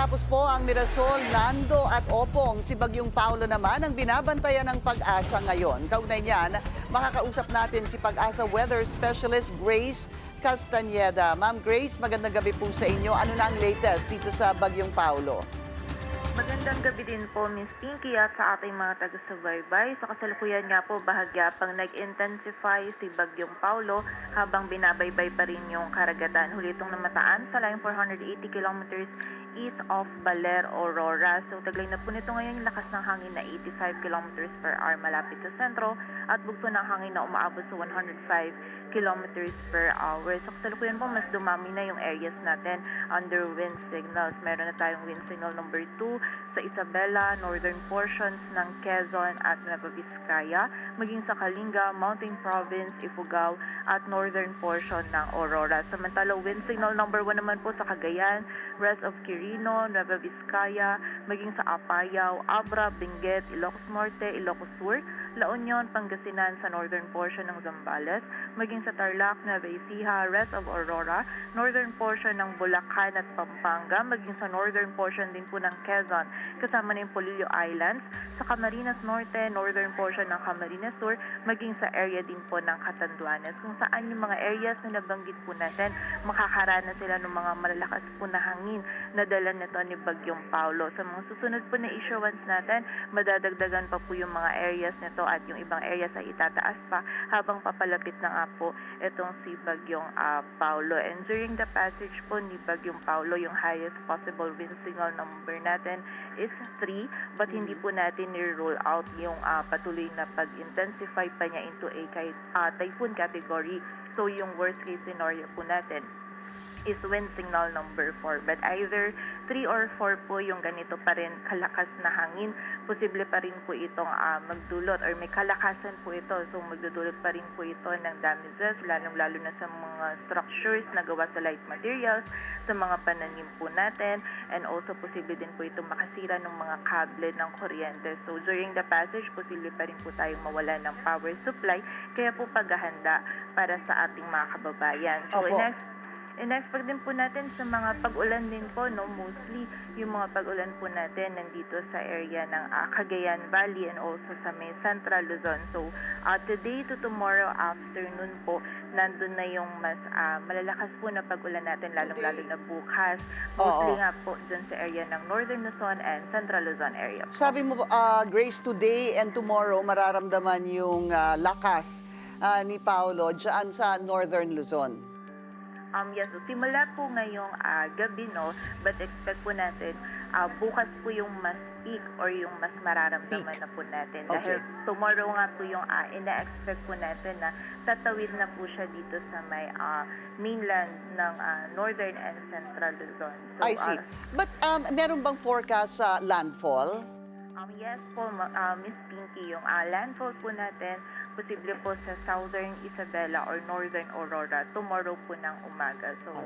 Matapos po ang Mirasol, Nando at Opong, si Bagyong Paulo naman ang binabantayan ng Pag-asa ngayon. Kaugnay niyan, makakausap natin si Pag-asa Weather Specialist Grace Castañeda. Ma'am Grace, magandang gabi po sa inyo. Ano na ang latest dito sa Bagyong Paulo? Magandang gabi din po, Miss Pinky, at sa ating mga taga-subaybay. Sa kasalukuyan nga po, bahagya pang nag-intensify si Bagyong Paulo habang binabaybay pa rin yung karagatan. Huli itong namataan sa line 480 kilometers east of Baler, Aurora. So taglay na po nito ngayon yung lakas ng hangin na 85 kilometers per hour malapit sa sentro at bugso ng hangin na umaabot sa 105 kilometers per hour. So kasalukuyan po, mas dumami na yung areas natin under wind signals. Meron na tayong wind signal number 2 sa Isabela, northern portions ng Quezon at Nueva Vizcaya, maging sa Kalinga, Mountain Province, Ifugao at northern portion ng Aurora. Samantala, wind signal number 1 naman po sa Cagayan, rest of Quirino, Nueva Vizcaya, maging sa Apayao, Abra, Benguet, Ilocos Norte, Ilocos Sur, La Union, Pangasinan sa northern portion ng Zambales, maging sa Tarlac, Nueva Ecija, rest of Aurora, northern portion ng Bulacan at Pampanga, maging sa northern portion din po ng Quezon, kasama na yung Polillo Islands, sa Camarines Norte, northern portion ng Camarines Sur, maging sa area din po ng Catanduanes, kung saan yung mga areas na nabanggit po natin, makakaranas sila ng mga malalakas po na hangin na dala nito ni Bagyong Paulo. Sa mga susunod po na issuance natin, madadagdagan pa po yung mga areas nito at yung ibang areas ay itataas pa habang papalapit na nga po itong si Bagyong Paulo. And during the passage po ni Bagyong Paulo, yung highest possible wind signal number natin is 3, but hindi po natin ni-rule out yung patuloy na pag-intensify pa niya into a typhoon category. So yung worst case scenario po natin is wind signal number 4. But either 3 or 4 po yung ganito pa rin kalakas na hangin, posible pa rin po itong magdulot or may kalakasan po ito. So magdudulot pa rin po ito ng damages, lalong-lalo na sa mga structures na gawa sa light materials, sa mga pananim po natin, and also posible din po itong makasira ng mga kable ng kuryente. So during the passage, posible pa rin po tayong mawala ng power supply, kaya po paghahanda para sa ating mga kababayan. So in-expect din po natin sa mga pag-ulan din po, no, mostly yung mga pag-ulan po natin nandito sa area ng Cagayan Valley and also sa may Central Luzon. So today to tomorrow afternoon po, nandun na yung mas malalakas po na pag-ulan natin, lalong-lalo na bukas. Mostly nga po dyan sa area ng Northern Luzon and Central Luzon area po. Sabi mo, Grace, today and tomorrow mararamdaman yung lakas ni Paulo dyan sa Northern Luzon. Yes, so simula po ngayong gabi, no, but expect po natin bukas po yung mas peak or yung mas mararamdaman na po natin. Dahil tomorrow nga po yung ina-expect po natin na tatawid na po siya dito sa may mainland ng Northern and Central Luzon. So, I see. But meron bang forecast sa landfall? Yes po, Miss Pinky, yung landfall po natin, posible po sa Southern Isabela or Northern Aurora tomorrow po ng umaga. So,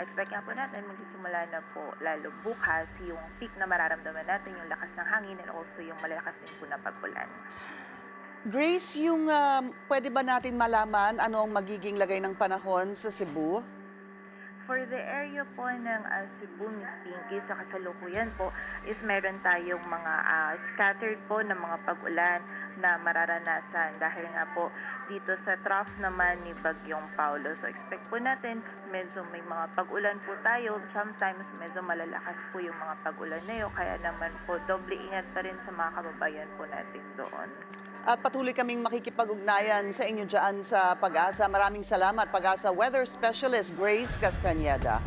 expect nga po natin magsisimula na po lalo bukas yung peak na mararamdaman natin, yung lakas ng hangin and also yung malalakas din po na pag-ulan. Grace, yung pwede ba natin malaman ano ang magiging lagay ng panahon sa Cebu? For the area po ng Cebu, Miss Pinky, sa kasalukuyan po is meron tayong mga scattered po na mga pag-ulan na mararanasan dahil nga po dito sa trough naman ni Bagyong Paulo. So expect po natin medyo may mga pag-ulan po tayo. Sometimes medyo malalakas po yung mga pag-ulan na yun. Kaya naman po doble ingat pa rin sa mga kababayan po natin doon. At patuloy kaming makikipag-ugnayan sa inyo dyan sa Pag-asa. Maraming salamat, Pag-asa Weather Specialist Grace Castañeda.